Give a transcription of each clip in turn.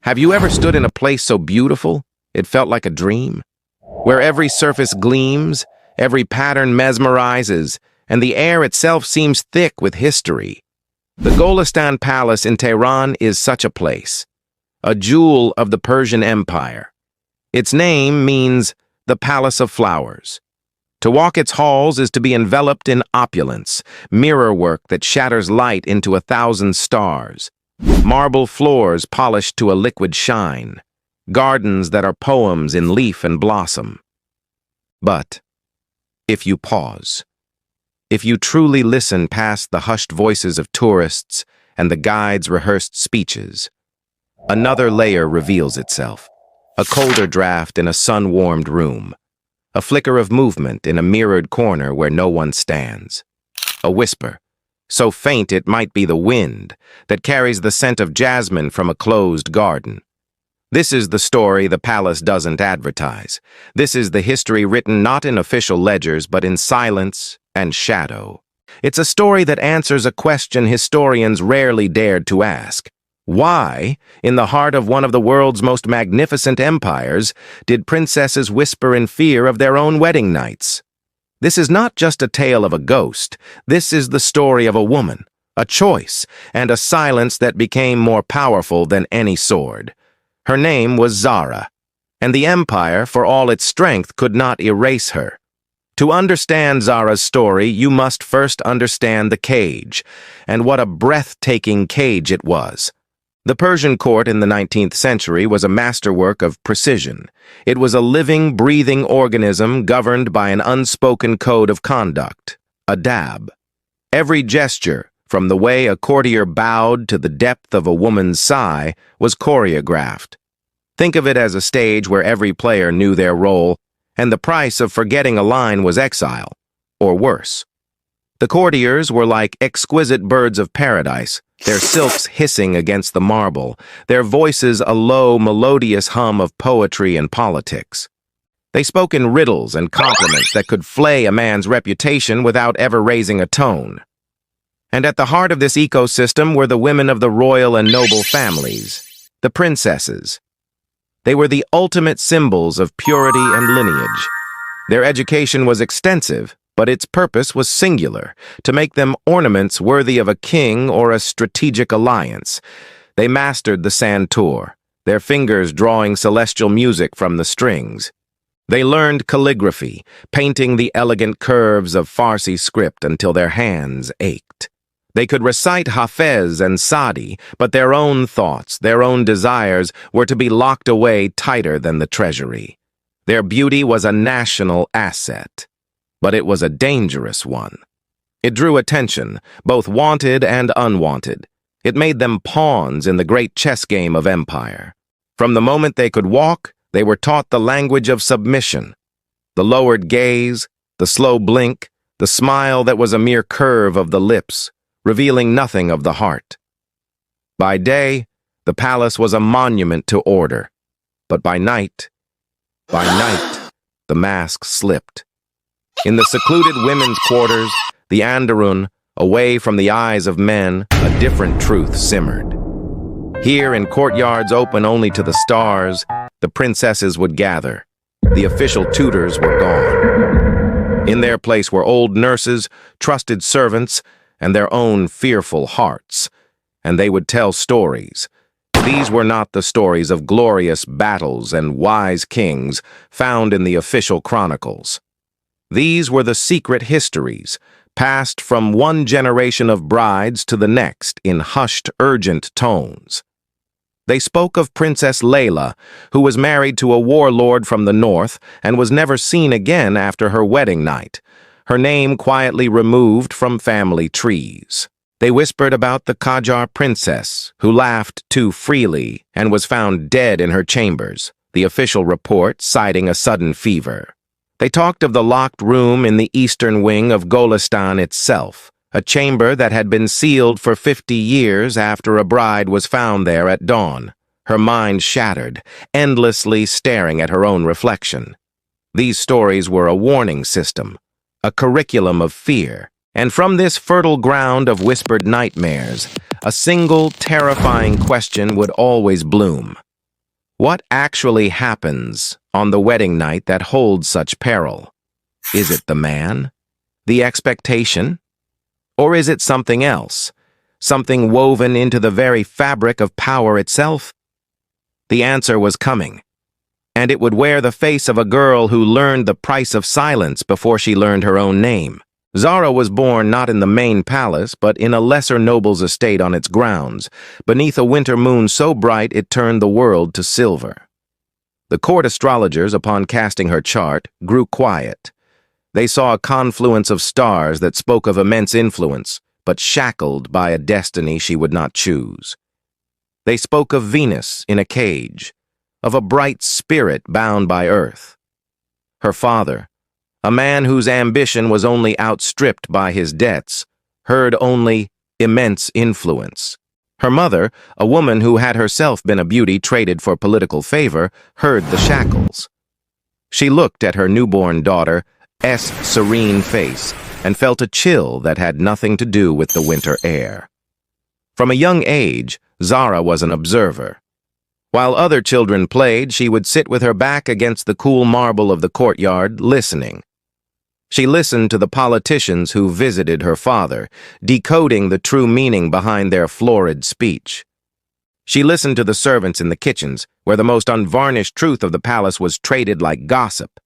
Have you ever stood in a place so beautiful it felt like a dream? Where every surface gleams, every pattern mesmerizes, and the air itself seems thick with history. The Golestan Palace in Tehran is such a place, a jewel of the Persian Empire. Its name means the Palace of Flowers. To walk its halls is to be enveloped in opulence, mirrorwork that shatters light into 1,000 stars, marble floors polished to a liquid shine, gardens that are poems in leaf and blossom. But if you pause, if you truly listen past the hushed voices of tourists and the guides' rehearsed speeches, another layer reveals itself, a colder draft in a sun-warmed room, a flicker of movement in a mirrored corner where no one stands, a whisper, so faint it might be the wind, that carries the scent of jasmine from a closed garden. This is the story the palace doesn't advertise. This is the history written not in official ledgers but in silence and shadow. It's a story that answers a question historians rarely dared to ask. Why, in the heart of one of the world's most magnificent empires, did princesses whisper in fear of their own wedding nights? This is not just a tale of a ghost. This is the story of a woman, a choice, and a silence that became more powerful than any sword. Her name was Zara, and the empire, for all its strength, could not erase her. To understand Zara's story, you must first understand the cage, and what a breathtaking cage it was. The Persian court in the 19th century was a masterwork of precision. It was a living, breathing organism governed by an unspoken code of conduct, adab. Every gesture, from the way a courtier bowed to the depth of a woman's sigh, was choreographed. Think of it as a stage where every player knew their role, and the price of forgetting a line was exile, or worse. The courtiers were like exquisite birds of paradise, their silks hissing against the marble, their voices a low, melodious hum of poetry and politics. They spoke in riddles and compliments that could flay a man's reputation without ever raising a tone. And at the heart of this ecosystem were the women of the royal and noble families, the princesses. They were the ultimate symbols of purity and lineage. Their education was extensive, but its purpose was singular, to make them ornaments worthy of a king or a strategic alliance. They mastered the santur, their fingers drawing celestial music from the strings. They learned calligraphy, painting the elegant curves of Farsi script until their hands ached. They could recite Hafez and Sadi, but their own thoughts, their own desires, were to be locked away tighter than the treasury. Their beauty was a national asset, but it was a dangerous one. It drew attention, both wanted and unwanted. It made them pawns in the great chess game of empire. From the moment they could walk, they were taught the language of submission. The lowered gaze, the slow blink, the smile that was a mere curve of the lips, revealing nothing of the heart. By day, the palace was a monument to order, but by night, the mask slipped. In the secluded women's quarters, the Anderun, away from the eyes of men, a different truth simmered. Here, in courtyards open only to the stars, the princesses would gather. The official tutors were gone. In their place were old nurses, trusted servants, and their own fearful hearts. And they would tell stories. These were not the stories of glorious battles and wise kings found in the official chronicles. These were the secret histories, passed from one generation of brides to the next in hushed, urgent tones. They spoke of Princess Layla, who was married to a warlord from the north and was never seen again after her wedding night, her name quietly removed from family trees. They whispered about the Qajar princess, who laughed too freely and was found dead in her chambers, the official report citing a sudden fever. They talked of the locked room in the eastern wing of Golestan itself, a chamber that had been sealed for 50 years after a bride was found there at dawn, her mind shattered, endlessly staring at her own reflection. These stories were a warning system, a curriculum of fear, and from this fertile ground of whispered nightmares, a single terrifying question would always bloom. What actually happens on the wedding night that holds such peril? Is it the man? The expectation? Or is it something else? Something woven into the very fabric of power itself? The answer was coming, and it would wear the face of a girl who learned the price of silence before she learned her own name. Zara was born not in the main palace, but in a lesser noble's estate on its grounds, beneath a winter moon so bright it turned the world to silver. The court astrologers, upon casting her chart, grew quiet. They saw a confluence of stars that spoke of immense influence, but shackled by a destiny she would not choose. They spoke of Venus in a cage, of a bright spirit bound by earth. Her father, a man whose ambition was only outstripped by his debts, heard only immense influence. Her mother, a woman who had herself been a beauty traded for political favor, heard the shackles. She looked at her newborn daughter's serene face and felt a chill that had nothing to do with the winter air. From a young age, Zara was an observer. While other children played, she would sit with her back against the cool marble of the courtyard, listening. She listened to the politicians who visited her father, decoding the true meaning behind their florid speech. She listened to the servants in the kitchens, where the most unvarnished truth of the palace was traded like gossip.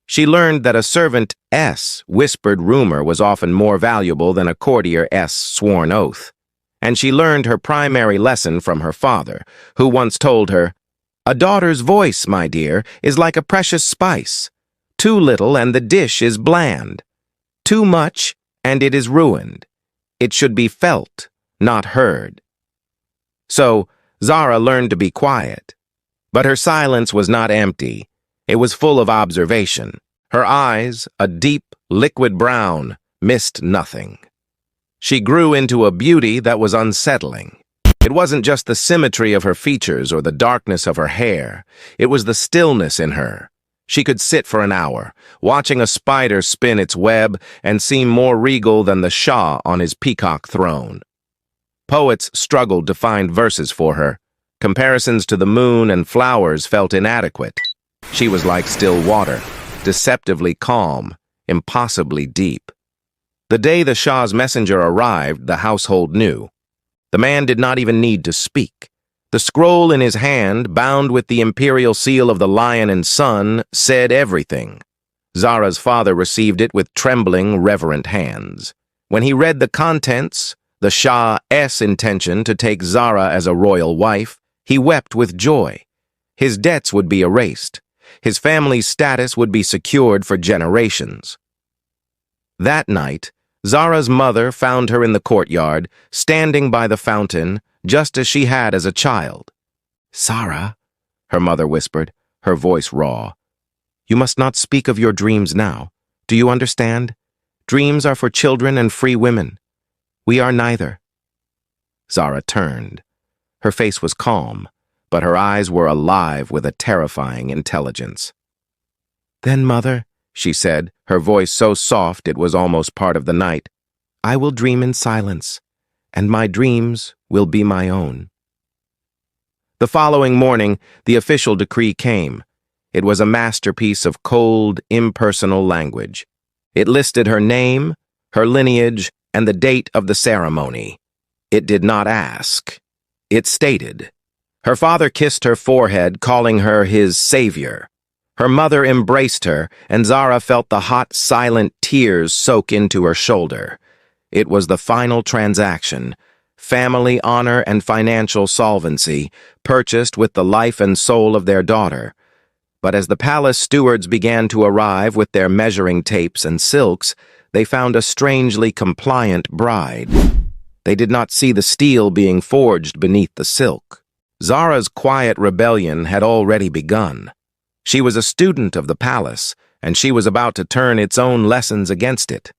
She learned that a servant's whispered rumor was often more valuable than a courtier's sworn oath. And she learned her primary lesson from her father, who once told her, "A daughter's voice, my dear, is like a precious spice. Too little and the dish is bland. Too much and it is ruined. It should be felt, not heard." So, Zara learned to be quiet. But her silence was not empty. It was full of observation. Her eyes, a deep, liquid brown, missed nothing. She grew into a beauty that was unsettling. It wasn't just the symmetry of her features or the darkness of her hair. It was the stillness in her. She could sit for an hour, watching a spider spin its web and seem more regal than the Shah on his peacock throne. Poets struggled to find verses for her. Comparisons to the moon and flowers felt inadequate. She was like still water, deceptively calm, impossibly deep. The day the Shah's messenger arrived, the household knew. The man did not even need to speak. The scroll in his hand, bound with the imperial seal of the Lion and Sun, said everything. Zara's father received it with trembling, reverent hands. When he read the contents, the Shah's intention to take Zara as a royal wife, he wept with joy. His debts would be erased. His family's status would be secured for generations. That night, Zara's mother found her in the courtyard, standing by the fountain, just as she had as a child. "Zara," her mother whispered, her voice raw, "you must not speak of your dreams now. Do you understand? Dreams are for children and free women. We are neither." Zara turned. Her face was calm, but her eyes were alive with a terrifying intelligence. "Then, mother," she said, her voice so soft it was almost part of the night, "I will dream in silence, and my dreams will be my own." The following morning, the official decree came. It was a masterpiece of cold, impersonal language. It listed her name, her lineage, and the date of the ceremony. It did not ask. It stated. Her father kissed her forehead, calling her his savior. Her mother embraced her, and Zara felt the hot, silent tears soak into her shoulder. It was the final transaction. Family honor and financial solvency, purchased with the life and soul of their daughter. But as the palace stewards began to arrive with their measuring tapes and silks, they found a strangely compliant bride. They did not see the steel being forged beneath the silk. Zara's quiet rebellion had already begun. She was a student of the palace, and she was about to turn its own lessons against it.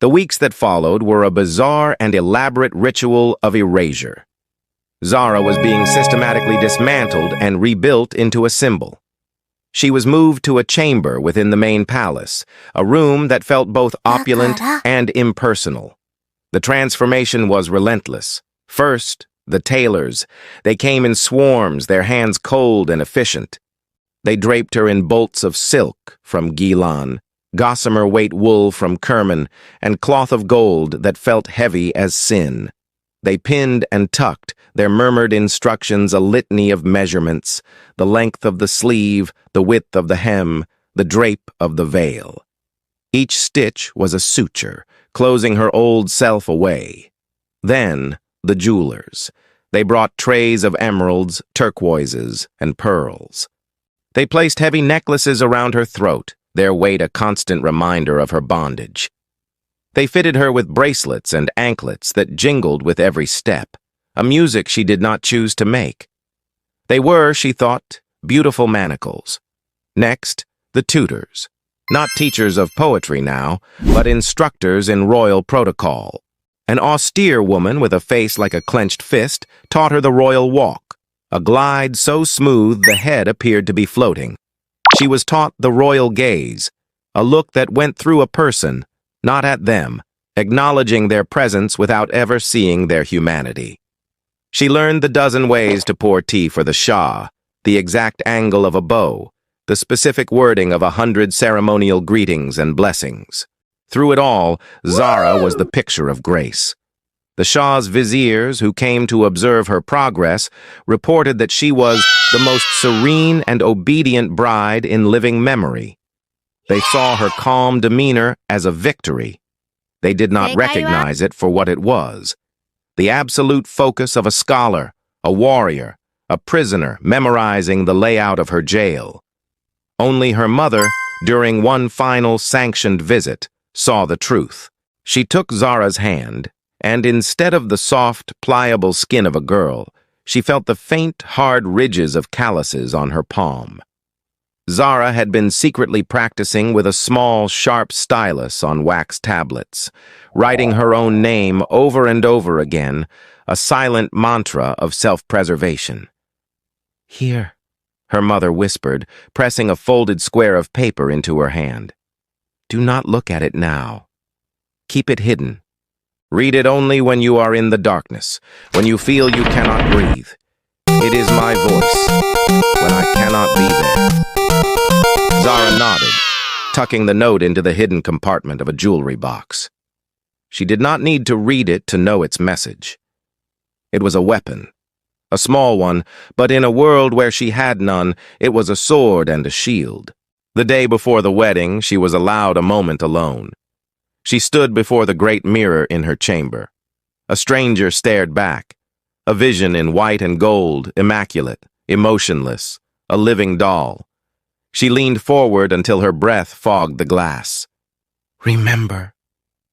The weeks that followed were a bizarre and elaborate ritual of erasure. Zara was being systematically dismantled and rebuilt into a symbol. She was moved to a chamber within the main palace, a room that felt both opulent and impersonal. The transformation was relentless. First, The tailors, they came in swarms, their hands cold and efficient. They draped her in bolts of silk from Gilan, gossamer weight wool from Kerman, and cloth of gold that felt heavy as sin. They pinned and tucked, their murmured instructions a litany of measurements, the length of the sleeve, the width of the hem, the drape of the veil. Each stitch was a suture, closing her old self away. Then, the jewelers. They brought trays of emeralds, turquoises, and pearls. They placed heavy necklaces around her throat, their weight a constant reminder of her bondage. They fitted her with bracelets and anklets that jingled with every step, a music she did not choose to make. They were, she thought, beautiful manacles. Next, the tutors. Not teachers of poetry now, but instructors in royal protocol. An austere woman with a face like a clenched fist taught her the royal walk, a glide so smooth the head appeared to be floating. She was taught the royal gaze, a look that went through a person, not at them, acknowledging their presence without ever seeing their humanity. She learned the dozen ways to pour tea for the Shah, the exact angle of a bow, the specific wording of 100 ceremonial greetings and blessings. Through it all, Zara was the picture of grace. The Shah's viziers, who came to observe her progress, reported that she was the most serene and obedient bride in living memory. They saw her calm demeanor as a victory. They did not recognize it for what it was. The absolute focus of a scholar, a warrior, a prisoner memorizing the layout of her jail. Only her mother, during one final sanctioned visit, saw the truth. She took Zara's hand, and instead of the soft, pliable skin of a girl, she felt the faint, hard ridges of calluses on her palm. Zara had been secretly practicing with a small, sharp stylus on wax tablets, writing her own name over and over again, a silent mantra of self-preservation. "Here," her mother whispered, pressing a folded square of paper into her hand. "Do not look at it now. Keep it hidden. Read it only when you are in the darkness, when you feel you cannot breathe. It is my voice, when I cannot be there." Zara nodded, tucking the note into the hidden compartment of a jewelry box. She did not need to read it to know its message. It was a weapon, a small one, but in a world where she had none, it was a sword and a shield. The day before the wedding, she was allowed a moment alone. She stood before the great mirror in her chamber. A stranger stared back, a vision in white and gold, immaculate, emotionless, a living doll. She leaned forward until her breath fogged the glass. "Remember,"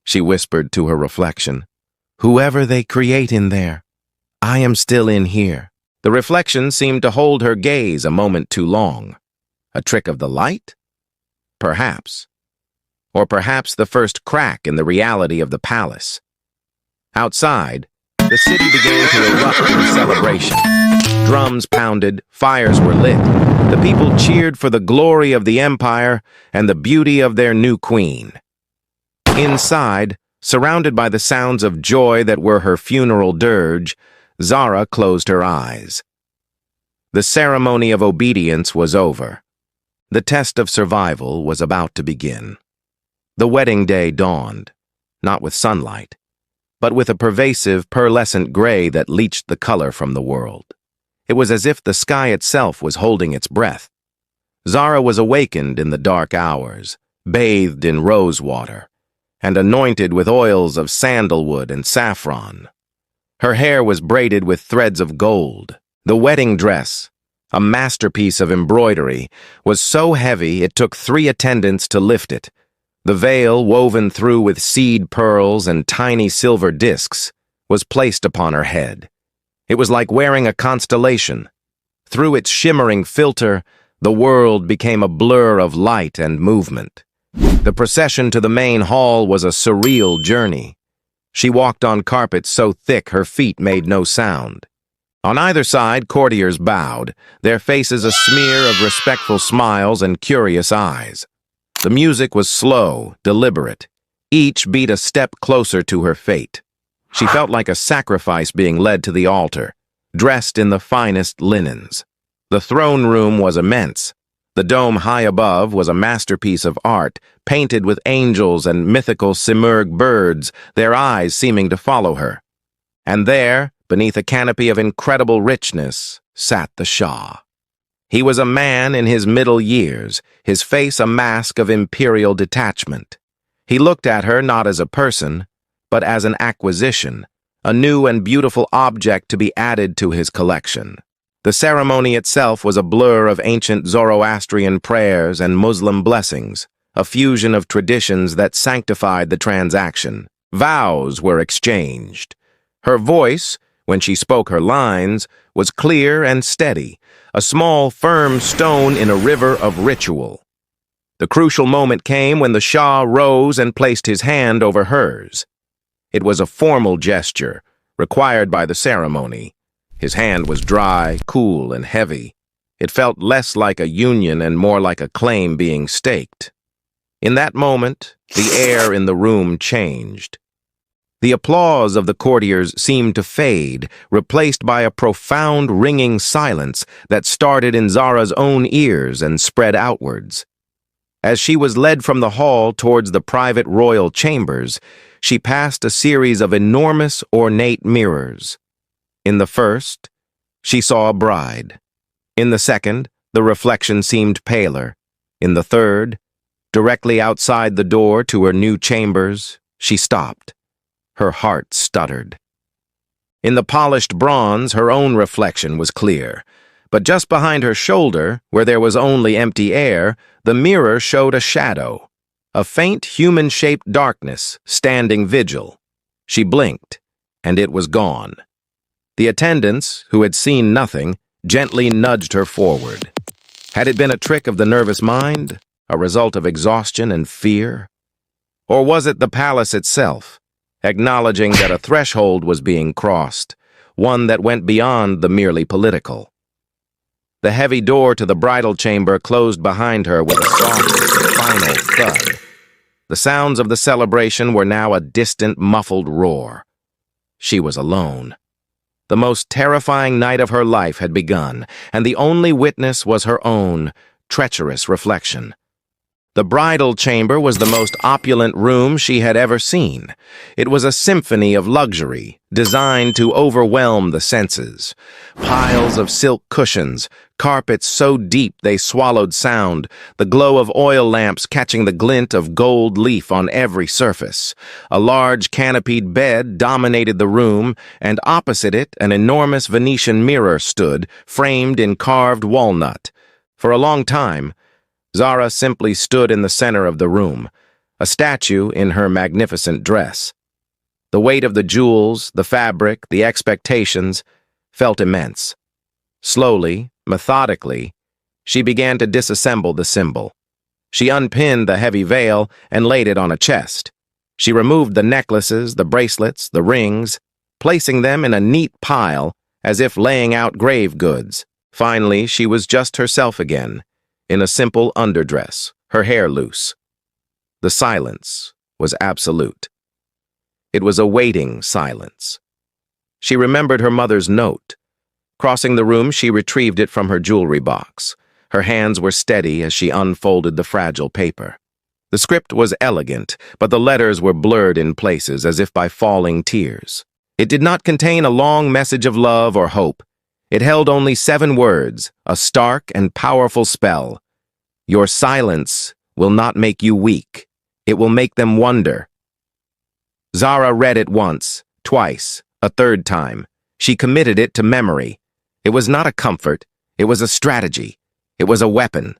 she whispered to her reflection, "whoever they create in there, I am still in here." The reflection seemed to hold her gaze a moment too long. A trick of the light? Perhaps. Or perhaps the first crack in the reality of the palace. Outside, the city began to erupt in celebration. Drums pounded, fires were lit. The people cheered for the glory of the empire and the beauty of their new queen. Inside, surrounded by the sounds of joy that were her funeral dirge, Zara closed her eyes. The ceremony of obedience was over. The test of survival was about to begin. The wedding day dawned, not with sunlight, but with a pervasive, pearlescent gray that leached the color from the world. It was as if the sky itself was holding its breath. Zara was awakened in the dark hours, bathed in rose water, and anointed with oils of sandalwood and saffron. Her hair was braided with threads of gold. The wedding dress, a masterpiece of embroidery, was so heavy it took 3 attendants to lift it. The veil, woven through with seed pearls and tiny silver discs, was placed upon her head. It was like wearing a constellation. Through its shimmering filter, the world became a blur of light and movement. The procession to the main hall was a surreal journey. She walked on carpet so thick her feet made no sound. On either side, courtiers bowed, their faces a smear of respectful smiles and curious eyes. The music was slow, deliberate. Each beat a step closer to her fate. She felt like a sacrifice being led to the altar, dressed in the finest linens. The throne room was immense. The dome high above was a masterpiece of art, painted with angels and mythical Simurgh birds, their eyes seeming to follow her. And there, beneath a canopy of incredible richness, sat the Shah. He was a man in his middle years, his face a mask of imperial detachment. He looked at her not as a person, but as an acquisition, a new and beautiful object to be added to his collection. The ceremony itself was a blur of ancient Zoroastrian prayers and Muslim blessings, a fusion of traditions that sanctified the transaction. Vows were exchanged. Her voice, when she spoke her lines, was clear and steady, a small, firm stone in a river of ritual. The crucial moment came when the Shah rose and placed his hand over hers. It was a formal gesture, required by the ceremony. His hand was dry, cool, and heavy. It felt less like a union and more like a claim being staked. In that moment, the air in the room changed. The applause of the courtiers seemed to fade, replaced by a profound ringing silence that started in Zara's own ears and spread outwards. As she was led from the hall towards the private royal chambers, she passed a series of enormous, ornate mirrors. In the first, she saw a bride. In the second, the reflection seemed paler. In the third, directly outside the door to her new chambers, she stopped. Her heart stuttered. In the polished bronze, her own reflection was clear. But just behind her shoulder, where there was only empty air, the mirror showed a shadow, a faint human-shaped darkness standing vigil. She blinked, and it was gone. The attendants, who had seen nothing, gently nudged her forward. Had it been a trick of the nervous mind, a result of exhaustion and fear? Or was it the palace itself, acknowledging that a threshold was being crossed, one that went beyond the merely political? The heavy door to the bridal chamber closed behind her with a soft, final thud. The sounds of the celebration were now a distant, muffled roar. She was alone. The most terrifying night of her life had begun, and the only witness was her own, treacherous reflection. The bridal chamber was the most opulent room she had ever seen. It was a symphony of luxury, designed to overwhelm the senses. Piles of silk cushions, carpets so deep they swallowed sound, the glow of oil lamps catching the glint of gold leaf on every surface. A large canopied bed dominated the room, and opposite it an enormous Venetian mirror stood, framed in carved walnut. For a long time, Zara simply stood in the center of the room, a statue in her magnificent dress. The weight of the jewels, the fabric, the expectations felt immense. Slowly, methodically, she began to disassemble the symbol. She unpinned the heavy veil and laid it on a chest. She removed the necklaces, the bracelets, the rings, placing them in a neat pile as if laying out grave goods. Finally, she was just herself again, in a simple underdress, her hair loose. The silence was absolute. It was a waiting silence. She remembered her mother's note. Crossing the room, she retrieved it from her jewelry box. Her hands were steady as she unfolded the fragile paper. The script was elegant, but the letters were blurred in places as if by falling tears. It did not contain a long message of love or hope. It held only 7 words, a stark and powerful spell. Your silence will not make you weak. It will make them wonder. Zara read it once, twice, a third time. She committed it to memory. It was not a comfort. It was a strategy. It was a weapon.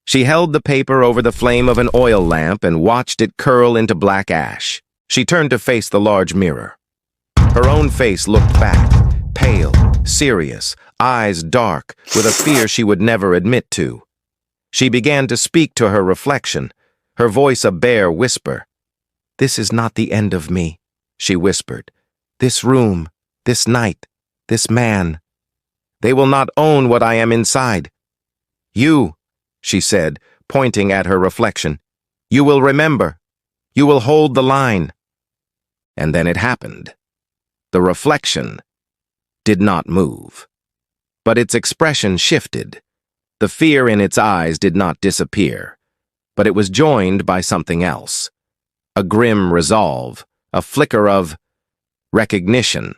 She held the paper over the flame of an oil lamp and watched it curl into black ash. She turned to face the large mirror. Her own face looked back, pale, serious, eyes dark, with a fear she would never admit to. She began to speak to her reflection, her voice a bare whisper. "This is not the end of me," she whispered. "This room, this night, this man. They will not own what I am inside. You," she said, pointing at her reflection, "you will remember. You will hold the line." And then it happened. The reflection did not move. But its expression shifted. The fear in its eyes did not disappear, but it was joined by something else. A grim resolve, a flicker of recognition.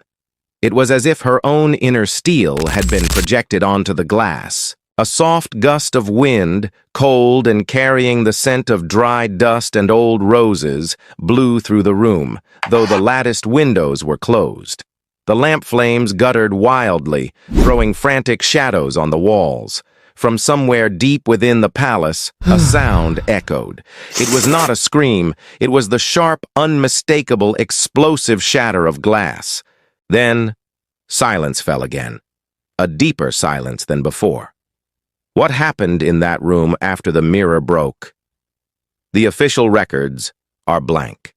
It was as if her own inner steel had been projected onto the glass. A soft gust of wind, cold and carrying the scent of dry dust and old roses, blew through the room, though the latticed windows were closed. The lamp flames guttered wildly, throwing frantic shadows on the walls. From somewhere deep within the palace, a sound echoed. It was not a scream, it was the sharp, unmistakable, explosive shatter of glass. Then, silence fell again, a deeper silence than before. What happened in that room after the mirror broke? The official records are blank.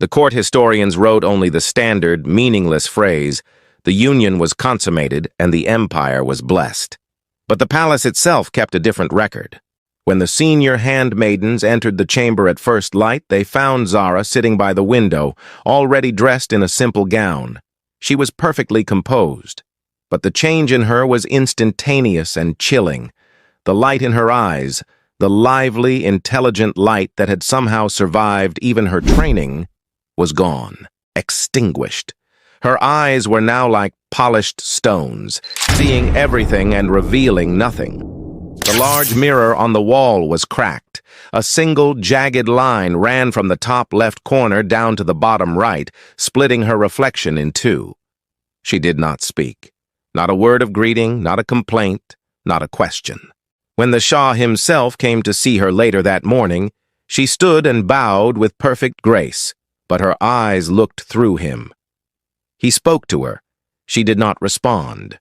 The court historians wrote only the standard, meaningless phrase, "The union was consummated and the empire was blessed." But the palace itself kept a different record. When the senior handmaidens entered the chamber at first light, they found Zara sitting by the window, already dressed in a simple gown. She was perfectly composed, but the change in her was instantaneous and chilling. The light in her eyes, the lively, intelligent light that had somehow survived even her training, was gone, extinguished. Her eyes were now like polished stones, seeing everything and revealing nothing. The large mirror on the wall was cracked. A single, jagged line ran from the top left corner down to the bottom right, splitting her reflection in two. She did not speak. Not a word of greeting, not a complaint, not a question. When the Shah himself came to see her later that morning, she stood and bowed with perfect grace, but her eyes looked through him. He spoke to her. She did not respond.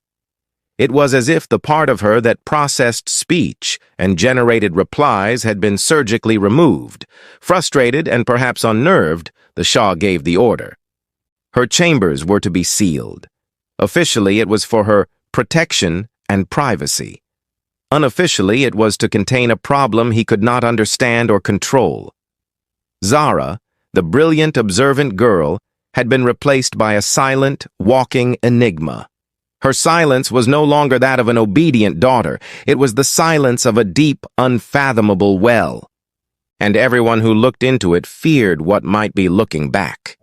It was as if the part of her that processed speech and generated replies had been surgically removed. Frustrated and perhaps unnerved, the Shah gave the order. Her chambers were to be sealed. Officially, it was for her protection and privacy. Unofficially, it was to contain a problem he could not understand or control. Zara, the brilliant, observant girl, had been replaced by a silent, walking enigma. Her silence was no longer that of an obedient daughter. It was the silence of a deep, unfathomable well. And everyone who looked into it feared what might be looking back.